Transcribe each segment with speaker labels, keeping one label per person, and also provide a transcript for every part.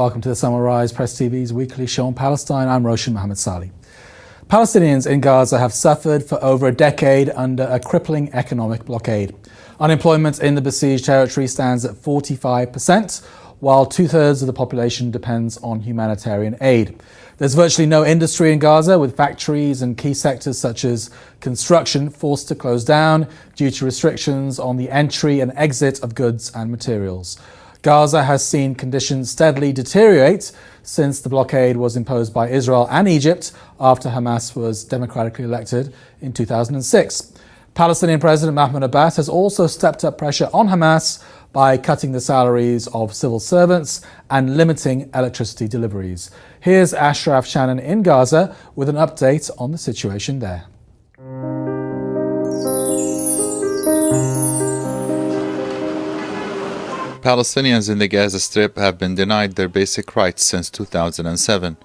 Speaker 1: welcome to the Sunrise Press TV's weekly show on Palestine. I'm Roshan Mohammed Salih. Palestinians in Gaza have suffered for over a decade under a crippling economic blockade. Unemployment in the besieged territory stands at 45%, while two-thirds of the population depends on humanitarian aid. There's virtually no industry in Gaza, with factories and key sectors such as construction forced to close down due to restrictions on the entry and exit of goods and materials. Gaza has seen conditions steadily deteriorate since the blockade was imposed by Israel and Egypt after Hamas was democratically elected in 2006. Palestinian President Mahmoud Abbas has also stepped up pressure on Hamas by cutting the salaries of civil servants and limiting electricity deliveries. Here's Ashraf Shannon in Gaza with an update on the situation there.
Speaker 2: Palestinians in the Gaza Strip have been denied their basic rights since 2007.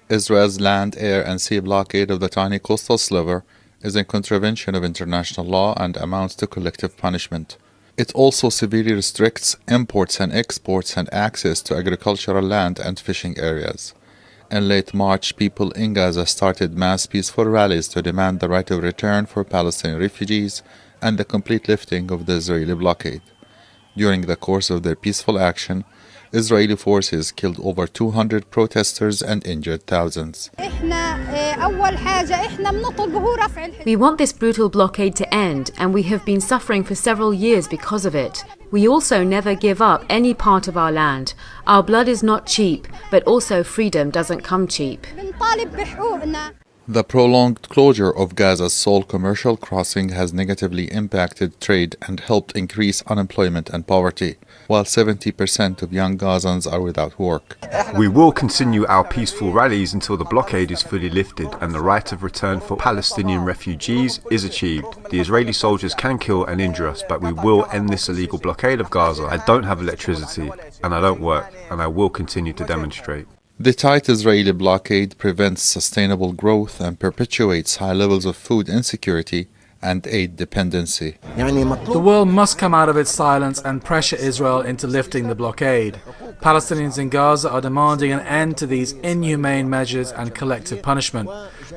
Speaker 2: Israel's land, air and sea blockade of the tiny coastal sliver is in contravention of international law and amounts to collective punishment. It also severely restricts imports and exports and access to agricultural land and fishing areas. In late March, people in Gaza started mass peaceful rallies to demand the right of return for Palestinian refugees and the complete lifting of the Israeli blockade. During the course of their peaceful action, Israeli forces killed over 200 protesters and injured thousands.
Speaker 3: We want this brutal blockade to end, and we have been suffering for several years because of it. We also never give up any part of our land. Our blood is not cheap, but also freedom doesn't come cheap.
Speaker 2: The prolonged closure of Gaza's sole commercial crossing has negatively impacted trade and helped increase unemployment and poverty, while 70% of young Gazans are without work.
Speaker 4: We will continue our peaceful rallies until the blockade is fully lifted and the right of return for Palestinian refugees is achieved. The Israeli soldiers can kill and injure us, but we will end this illegal blockade of Gaza. I don't have electricity and I don't work, and I will continue to demonstrate.
Speaker 2: The tight Israeli blockade prevents sustainable growth and perpetuates high levels of food insecurity and aid dependency.
Speaker 1: The world must come out of its silence and pressure Israel into lifting the blockade. Palestinians in Gaza are demanding an end to these inhumane measures and collective punishment.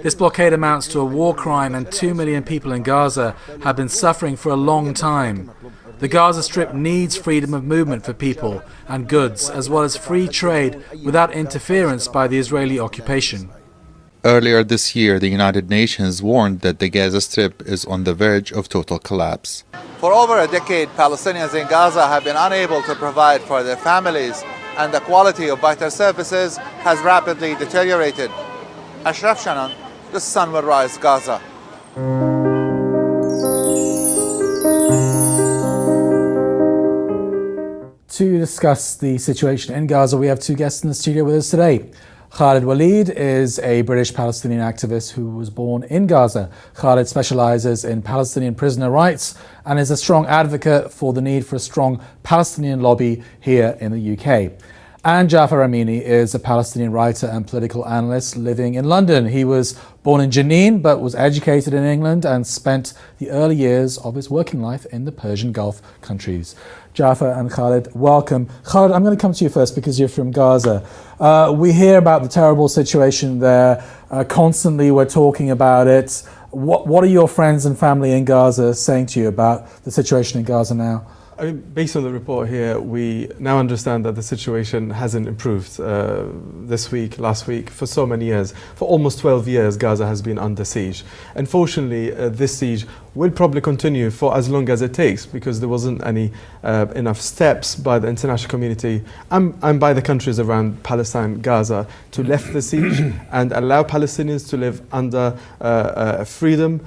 Speaker 1: This blockade amounts to a war crime, and 2 million people in Gaza have been suffering for a long time. The Gaza Strip needs freedom of movement for people and goods, as well as free trade without interference by the Israeli occupation.
Speaker 2: Earlier this year, the United Nations warned that the Gaza Strip is on the verge of total collapse.
Speaker 5: For over a decade, Palestinians in Gaza have been unable to provide for their families, and the quality of vital services has rapidly deteriorated. Ashraf Shannon, The Sun Will Rise, Gaza.
Speaker 1: To discuss the situation in Gaza, we have two guests in the studio with us today. Khalid Walid is a British Palestinian activist who was born in Gaza. Khalid specializes in Palestinian prisoner rights and is a strong advocate for the need for a strong Palestinian lobby here in the UK. And Jafar Amini is a Palestinian writer and political analyst living in London. He was born in Jenin but was educated in England and spent the early years of his working life in the Persian Gulf countries. Jafar and Khalid, welcome. Khalid, I'm going to come to you first because you're from Gaza. We hear about the terrible situation there. Constantly we're talking about it. What are your friends and family in Gaza saying to you about the situation in Gaza now?
Speaker 6: I mean, based on the report here, we now understand that the situation hasn't improved this week, last week, for so many years. For almost 12 years, Gaza has been under siege. Unfortunately, this siege will probably continue for as long as it takes, because there wasn't any enough steps by the international community and by the countries around Palestine, Gaza, to lift the siege and allow Palestinians to live under freedom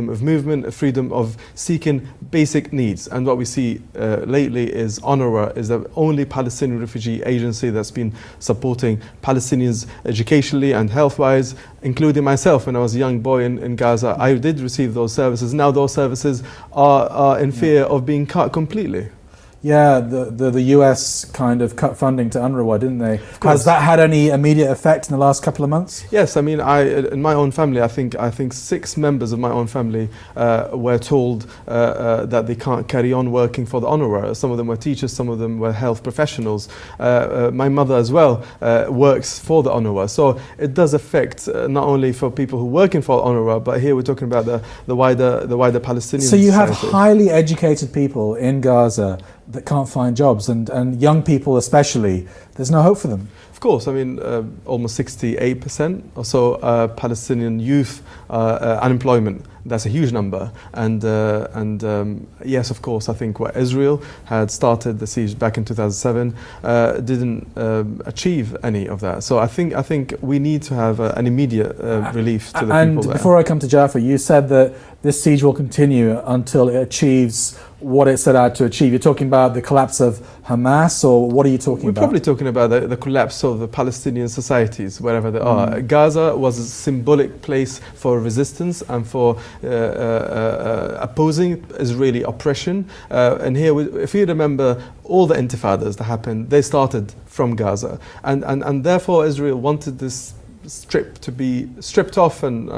Speaker 6: of movement, freedom of seeking basic needs. And what we see lately is UNRWA is the only Palestinian refugee agency that's been supporting Palestinians educationally and health-wise, including myself. When I was a young boy in Gaza, I did receive those services. Now those services are in fear of being cut completely.
Speaker 1: Yeah, the US kind of cut funding to UNRWA, didn't they? Has that had any immediate effect in the last couple of months?
Speaker 6: Yes, I mean, in my own family, I think 6 members of my own family were told that they can't carry on working for the UNRWA. Some of them were teachers, some of them were health professionals. My mother as well works for the UNRWA, so it does affect not only for people who are working for UNRWA, but here we're talking about the wider Palestinian
Speaker 1: So you have
Speaker 6: society.
Speaker 1: highly educated people in Gaza that can't find jobs, and young people especially, there's no hope for them.
Speaker 6: Of course, I mean, almost 68% or so Palestinian youth unemployment. That's a huge number. And yes, of course, I think what Israel had started the siege back in 2007 didn't achieve any of that. So I think we need to have an immediate relief to the people there.
Speaker 1: And before I come to Jaffa, you said that this siege will continue until it achieves what it set out to achieve. You're talking about the collapse of Hamas, or what are you talking about?
Speaker 6: We're probably talking about the collapse of the Palestinian societies, wherever they are. Gaza was a symbolic place for resistance and for opposing Israeli oppression. And here, if you remember, all the intifadas that happened, they started from Gaza. And therefore, Israel wanted this strip to be stripped off and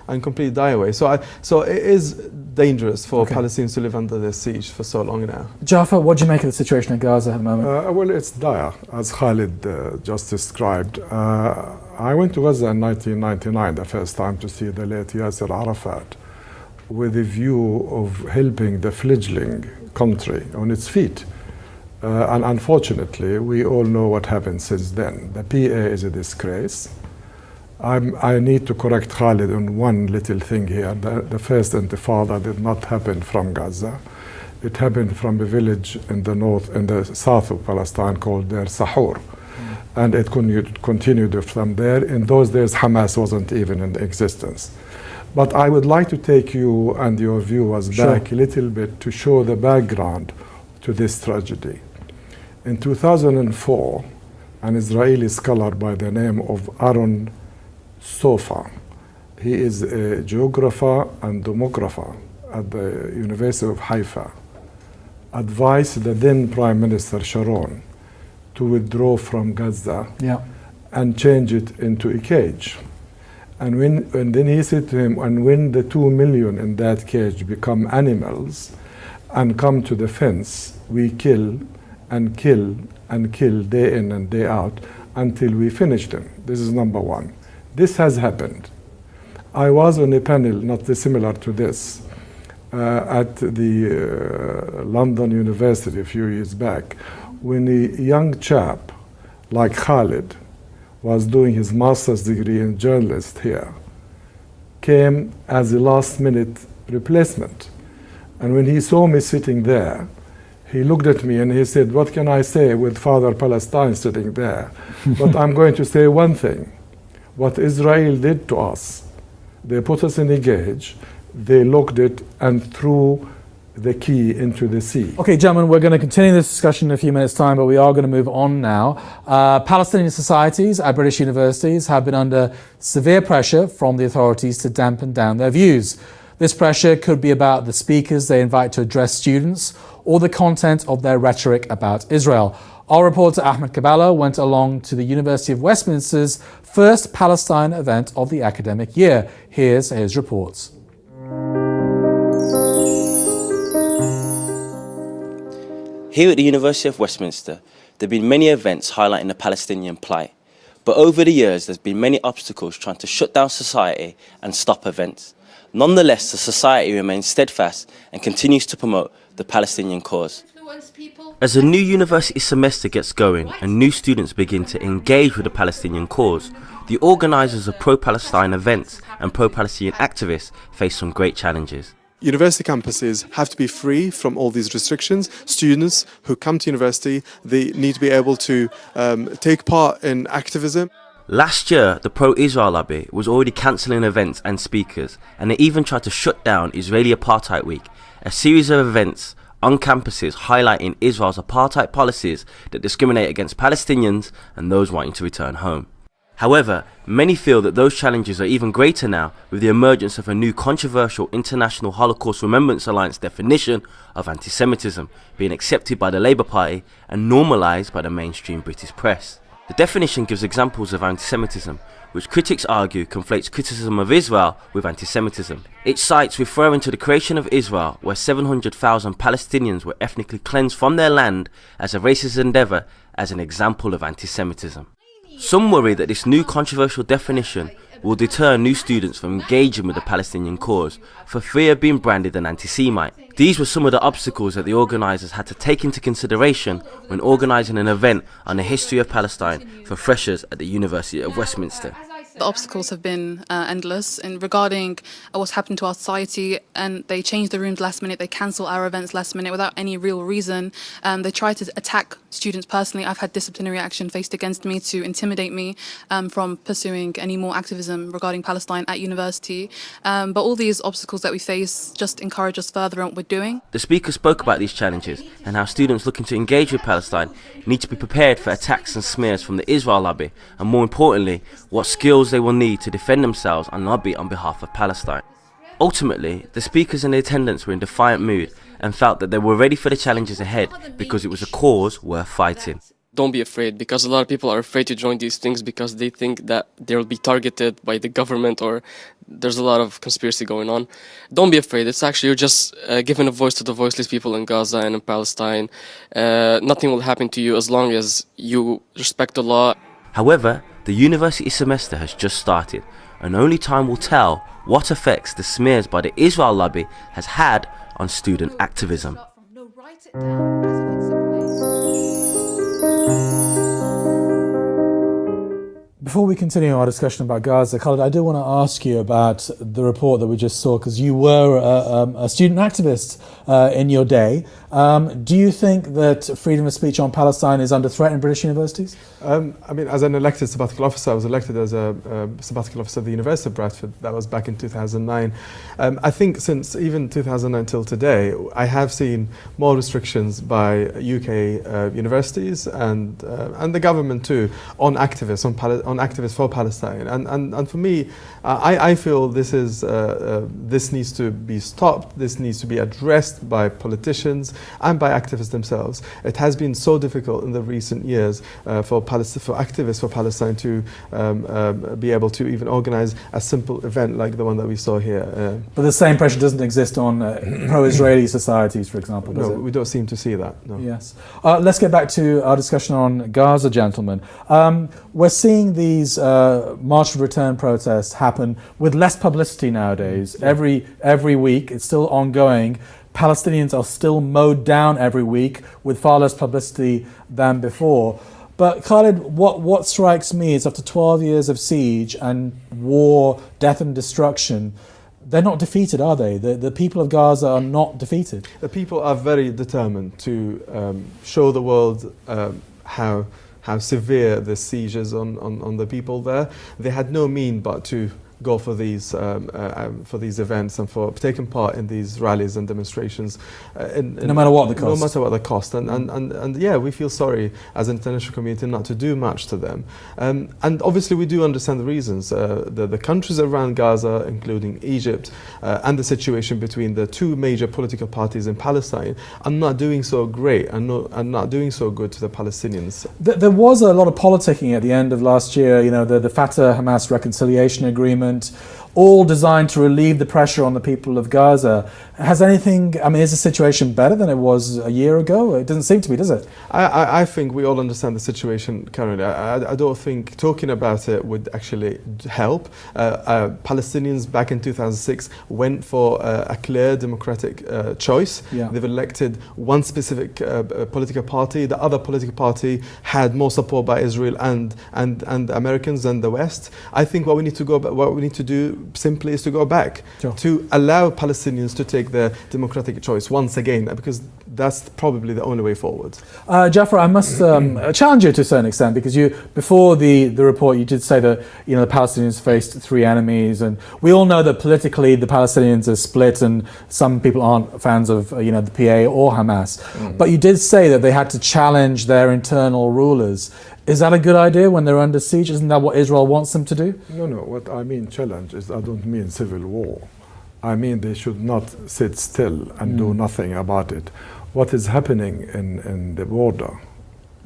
Speaker 6: completely die away. So it is dangerous for Palestinians to live under this siege for so long now.
Speaker 1: Jaffa, what do you make of the situation in Gaza at the moment?
Speaker 7: Well, it's dire, as Khalid just described. I went to Gaza in 1999, the first time, to see the late Yasser Arafat, with the view of helping the fledgling country on its feet. And unfortunately, we all know what happened since then. The PA is a disgrace. I need to correct Khalid on one little thing here. The first intifada did not happen from Gaza. It happened from a village in the north, in the south of Palestine called Der Sahur. And it continued from there. In those days, Hamas wasn't even in existence. But I would like to take you and your viewers back a little bit to show the background to this tragedy. In 2004, an Israeli scholar by the name of Aaron Sofa, he is a geographer and demographer at the University of Haifa, advised the then Prime Minister Sharon to withdraw from Gaza and change it into a cage. And then he said to him, and when the 2 million in that cage become animals and come to the fence, we kill and kill and kill day in and day out until we finish them. This is number one. This has happened. I was on a panel not dissimilar to this at the London University a few years back, when a young chap like Khalid was doing his master's degree in journalist here, came as a last-minute replacement. And when he saw me sitting there, he looked at me and he said, what can I say with Father Palestine sitting there? But I'm going to say one thing. What Israel did to us, they put us in a cage, they locked it and threw the key into the sea.
Speaker 1: Okay, gentlemen, we're going to continue this discussion in a few minutes' time, but we are going to move on now. Palestinian societies at British universities have been under severe pressure from the authorities to dampen down their views. This pressure could be about the speakers they invite to address students or the content of their rhetoric about Israel. Our reporter Ahmed Kabbalah went along to the University of Westminster's first Palestine event of the academic year. Here's his reports.
Speaker 8: Here at the University of Westminster, there have been many events highlighting the Palestinian plight. But over the years, there's been many obstacles trying to shut down society and stop events. Nonetheless, the society remains steadfast and continues to promote the Palestinian cause. As the new university semester gets going and new students begin to engage with the Palestinian cause, the organisers of pro-Palestine events and pro-Palestinian activists face some great challenges.
Speaker 9: University campuses have to be free from all these restrictions. Students who come to university, they need to be able to take part in activism.
Speaker 8: Last year, the pro-Israel lobby was already cancelling events and speakers, and they even tried to shut down Israeli Apartheid Week, a series of events on campuses highlighting Israel's apartheid policies that discriminate against Palestinians and those wanting to return home. However, many feel that those challenges are even greater now with the emergence of a new controversial International Holocaust Remembrance Alliance definition of anti-Semitism being accepted by the Labour Party and normalised by the mainstream British press. The definition gives examples of anti-Semitism, which critics argue conflates criticism of Israel with anti-Semitism. It cites referring to the creation of Israel, where 700,000 Palestinians were ethnically cleansed from their land as a racist endeavour, as an example of anti-Semitism. Some worry that this new controversial definition will deter new students from engaging with the Palestinian cause for fear of being branded an anti-Semite. These were some of the obstacles that the organisers had to take into consideration when organising an event on the history of Palestine for freshers at the University of Westminster.
Speaker 10: The obstacles have been endless in regarding what's happened to our society, and they change the rooms last minute, they cancel our events last minute without any real reason. They try to attack students personally. I've had disciplinary action faced against me to intimidate me from pursuing any more activism regarding Palestine at university. But all these obstacles that we face just encourage us further on what we're doing.
Speaker 8: The speaker spoke about these challenges and how students looking to engage with Palestine need to be prepared for attacks and smears from the Israel lobby, and more importantly, what skills they will need to defend themselves and lobby on behalf of Palestine. Ultimately, the speakers in attendance were in defiant mood and felt that they were ready for the challenges ahead because it was a cause worth fighting.
Speaker 11: Don't be afraid, because a lot of people are afraid to join these things because they think that they'll be targeted by the government or there's a lot of conspiracy going on. Don't be afraid. It's actually you're just giving a voice to the voiceless people in Gaza and in Palestine. Nothing will happen to you as long as you respect the law.
Speaker 8: However, the university semester has just started, and only time will tell what effects the smears by the Israel lobby has had on student activism.
Speaker 1: Before we continue our discussion about Gaza, Khalid, I do want to ask you about the report that we just saw, because you were a student activist in your day. Do you think that freedom of speech on Palestine is under threat in British universities?
Speaker 6: I mean, as an elected sabbatical officer, I was elected as a sabbatical officer of the University of Bradford. That was back in 2009. I think since even 2009 till today, I have seen more restrictions by UK universities and the government too on activists, on activists for Palestine. And for me, I feel this needs to be stopped. This needs to be addressed by politicians and by activists themselves. It has been so difficult in the recent years for activists for Palestine to be able to even organize a simple event like the one that we saw here.
Speaker 1: But the same pressure doesn't exist on pro-Israeli societies, for example, does
Speaker 6: no,
Speaker 1: it?
Speaker 6: we don't seem to see that. No.
Speaker 1: Yes. Let's get back to our discussion on Gaza, gentlemen. We're seeing these March of Return protests happen with less publicity nowadays. Every week, it's still ongoing. Palestinians are still mowed down every week with far less publicity than before. But Khalid, what strikes me is after 12 years of siege and war, death and destruction, they're not defeated, are they? The people of Gaza are not defeated.
Speaker 6: The people are very determined to show the world how severe the siege is on the people there. They had no mean but to go for these events and for taking part in these rallies and demonstrations.
Speaker 1: No matter what the cost.
Speaker 6: No matter what the cost. And yeah, we feel sorry as an international community not to do much to them. And obviously we do understand the reasons. The countries around Gaza, including Egypt, and the situation between the two major political parties in Palestine are not doing so great and not doing so good to the Palestinians.
Speaker 1: There was a lot of politicking at the end of last year, the Fatah-Hamas reconciliation agreement, all designed to relieve the pressure on the people of Gaza. Is the situation better than it was a year ago? It doesn't seem to be, does it?
Speaker 6: I think we all understand the situation currently. I don't think talking about it would actually help. Palestinians back in 2006 went for a clear democratic choice.
Speaker 1: Yeah.
Speaker 6: They've elected one specific political party. The other political party had more support by Israel and the Americans and the West. I think what we need to do simply is to go back,
Speaker 1: sure,
Speaker 6: to allow Palestinians to take their democratic choice once again, because that's probably the only way forward.
Speaker 1: Jafar, I must challenge you to a certain extent, because before the report you did say that the Palestinians faced three enemies, and we all know that politically the Palestinians are split and some people aren't fans of the PA or Hamas. But you did say that they had to challenge their internal rulers. Is that a good idea when they're under siege? Isn't that what Israel wants them to do?
Speaker 7: No, what I mean challenge is I don't mean civil war. I mean they should not sit still and do nothing about it. What is happening in the border,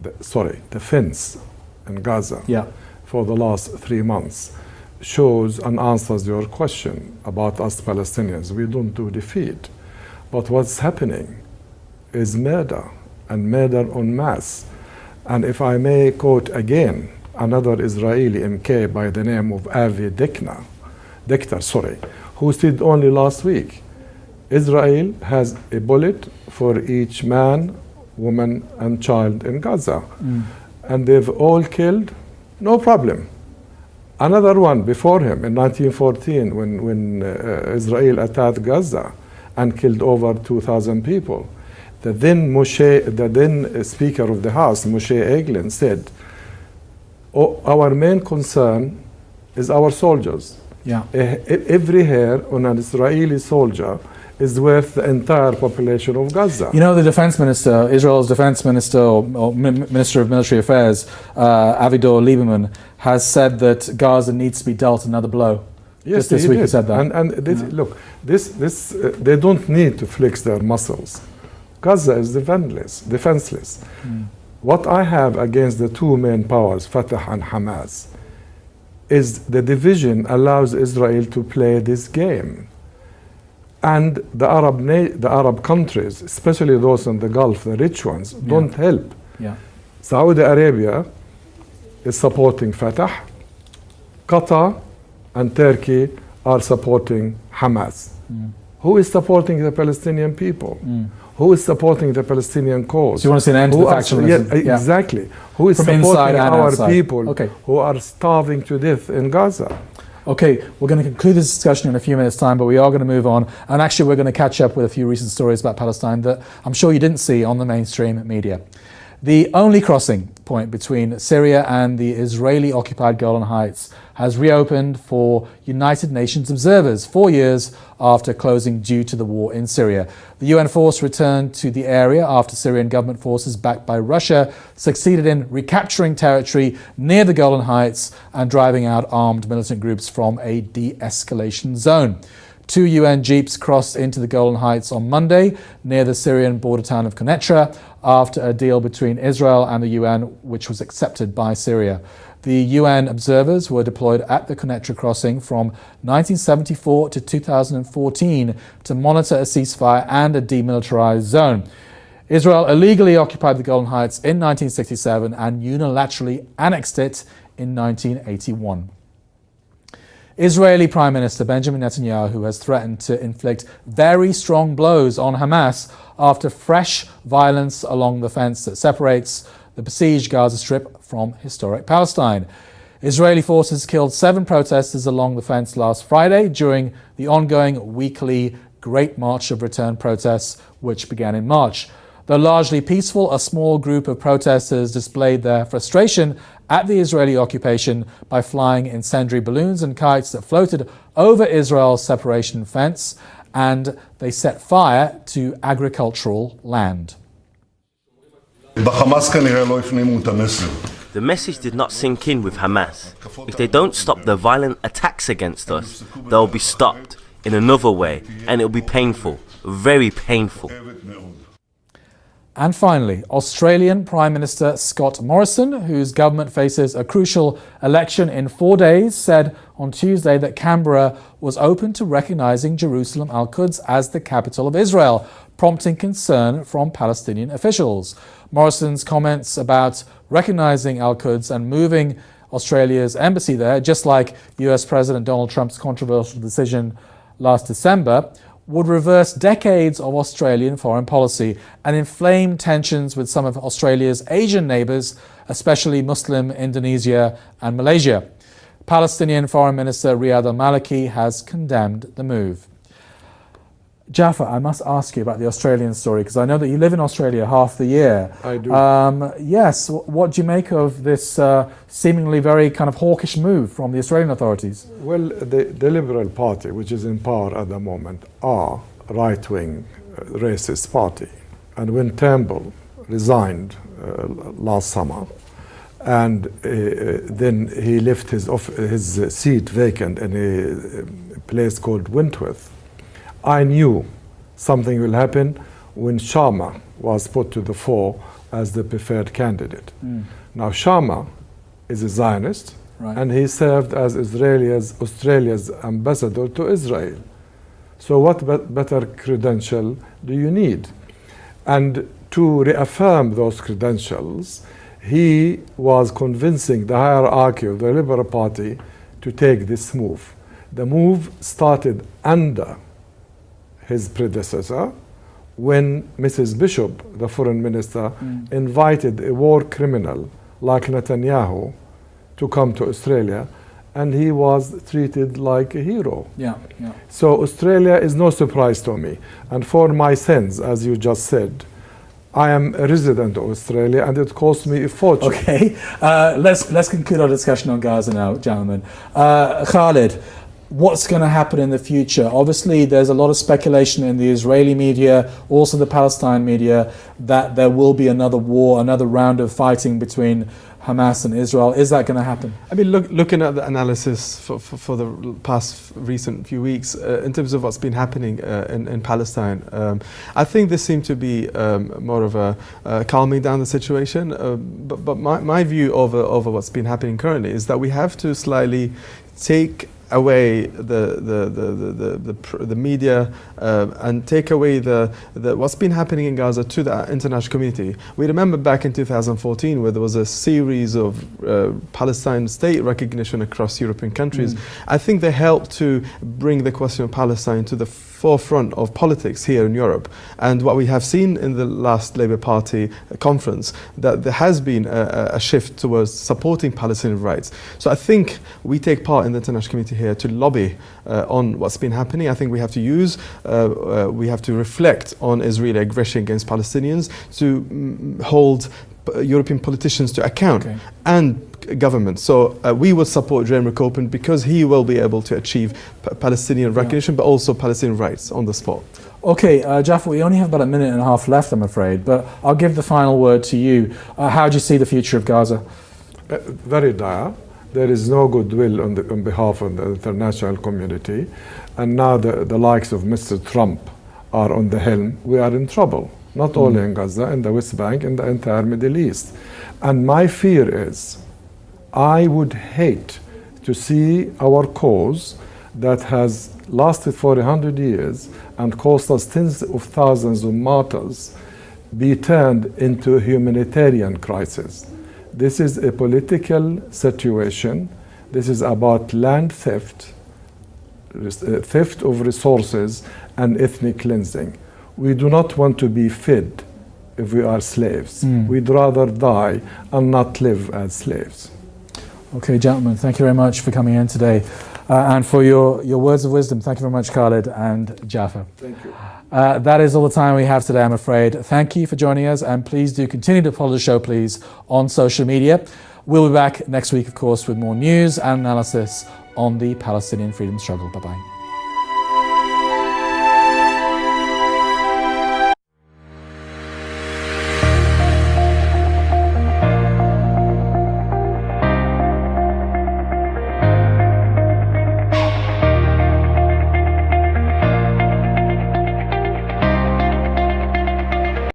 Speaker 7: the fence in Gaza for the last 3 months shows and answers your question about us Palestinians. We don't do defeat. But what's happening is murder, and murder en masse. And if I may quote again another Israeli MK by the name of Avi Dichter, who said only last week, Israel has a bullet for each man, woman and child in Gaza. And they've all killed, no problem. Another one before him in 1914 when Israel attacked Gaza and killed over 2,000 people. The then Speaker of the House, Moshe Eglin, said, our main concern is our soldiers. Every hair on an Israeli soldier is worth the entire population of Gaza.
Speaker 1: You know, the defense minister, Israel's defense minister or minister of military affairs, Avigdor Lieberman, has said that Gaza needs to be dealt another blow.
Speaker 7: Yes,
Speaker 1: just this week he said that.
Speaker 7: And look, they don't need to flex their muscles. Gaza is defenseless. What I have against the two main powers, Fatah and Hamas, is the division allows Israel to play this game. And the Arab countries, especially those in the Gulf, the rich ones, don't help. Saudi Arabia is supporting Fatah. Qatar and Turkey are supporting Hamas. Who is supporting the Palestinian people? Who is supporting the Palestinian cause?
Speaker 1: So you want to see an end to the factionalism?
Speaker 7: Exactly. Who is
Speaker 1: From
Speaker 7: supporting our
Speaker 1: outside.
Speaker 7: people who are starving to death in Gaza?
Speaker 1: Okay, we're going to conclude this discussion in a few minutes' time, but we are going to move on. And actually, we're going to catch up with a few recent stories about Palestine that I'm sure you didn't see on the mainstream media. The only crossing point between Syria and the Israeli-occupied Golan Heights has reopened for United Nations observers 4 years after closing due to the war in Syria. The UN force returned to the area after Syrian government forces backed by Russia succeeded in recapturing territory near the Golan Heights and driving out armed militant groups from a de-escalation zone. 2 UN jeeps crossed into the Golan Heights on Monday near the Syrian border town of Quneitra after a deal between Israel and the UN, which was accepted by Syria. The UN observers were deployed at the Quneitra crossing from 1974 to 2014 to monitor a ceasefire and a demilitarized zone. Israel illegally occupied the Golan Heights in 1967 and unilaterally annexed it in 1981. Israeli Prime Minister Benjamin Netanyahu has threatened to inflict very strong blows on Hamas after fresh violence along the fence that separates the besieged Gaza Strip from historic Palestine. Israeli forces killed 7 protesters along the fence last Friday during the ongoing weekly Great March of Return protests, which began in March. Though largely peaceful, a small group of protesters displayed their frustration at the Israeli occupation by flying incendiary balloons and kites that floated over Israel's separation fence, and they set fire to agricultural land.
Speaker 12: The message did not sink in with Hamas. If they don't stop the violent attacks against us, they'll be stopped in another way, and it'll be painful, very painful.
Speaker 1: And finally, Australian Prime Minister Scott Morrison, whose government faces a crucial election in 4 days, said on Tuesday that Canberra was open to recognising Jerusalem Al-Quds as the capital of Israel, prompting concern from Palestinian officials. Morrison's comments about recognising Al-Quds and moving Australia's embassy there, just like US President Donald Trump's controversial decision last December, would reverse decades of Australian foreign policy and inflame tensions with some of Australia's Asian neighbours, especially Muslim Indonesia and Malaysia. Palestinian Foreign Minister Riyad al-Maliki has condemned the move. Jafar, I must ask you about the Australian story, because I know that you live in Australia half the year.
Speaker 7: I do.
Speaker 1: Yes, what do you make of this seemingly very kind of hawkish move from the Australian authorities?
Speaker 7: Well, the Liberal Party, which is in power at the moment, are a right-wing racist party. And when Turnbull resigned last summer, and then he left his seat vacant in a place called Wentworth. I knew something will happen when Sharma was put to the fore as the preferred candidate. Now Sharma is a Zionist, and he served as Australia's ambassador to Israel. So what better credential do you need? And to reaffirm those credentials, he was convincing the hierarchy of the Liberal Party to take this move. The move started under his predecessor when Mrs. Bishop, the foreign minister, invited a war criminal like Netanyahu to come to Australia, and he was treated like a hero. So Australia is no surprise to me. And for my sins, as you just said, I am a resident of Australia, and it cost me a fortune.
Speaker 1: Okay, let's conclude our discussion on Gaza now, gentlemen. Khalid, what's going to happen in the future? Obviously, there's a lot of speculation in the Israeli media, also the Palestine media, that there will be another war, another round of fighting between Hamas and Israel. Is that going to happen?
Speaker 6: I mean, looking at the analysis for the past recent few weeks, in terms of what's been happening in Palestine, I think this seemed to be more of a calming down the situation. But my view over what's been happening currently is that we have to slightly take away the media and take away the what's been happening in Gaza to the international community. We remember back in 2014 where there was a series of Palestine state recognition across European countries. I think they helped to bring the question of Palestine to the forefront of politics here in Europe. And what we have seen in the last Labour Party conference, that there has been a shift towards supporting Palestinian rights. So I think we take part in the international community here to lobby on what's been happening. I think we have to use, we have to reflect on Israeli aggression against Palestinians to hold European politicians to account and government. So we will support Jeremy Corbyn because he will be able to achieve Palestinian recognition, but also Palestinian rights on the spot.
Speaker 1: Okay, Jafar, we only have about a minute and a half left, I'm afraid, but I'll give the final word to you. How do you see the future of Gaza?
Speaker 7: Very dire. There is no goodwill on behalf of the international community, and now the likes of Mr. Trump are on the helm. We are in trouble, not only in Gaza, in the West Bank, in the entire Middle East. And my fear is, I would hate to see our cause that has lasted for 100 years and cost us tens of thousands of martyrs be turned into a humanitarian crisis. This is a political situation. This is about land theft, theft of resources, and ethnic cleansing. We do not want to be fed if we are slaves. We'd rather die and not live as slaves.
Speaker 1: Okay, gentlemen, thank you very much for coming in today and for your words of wisdom. Thank you very much, Khalid and Jafar.
Speaker 7: Thank you.
Speaker 1: That is all the time we have today, I'm afraid. Thank you for joining us, and please do continue to follow the show, please, on social media. We'll be back next week, of course, with more news and analysis on the Palestinian freedom struggle. Bye-bye.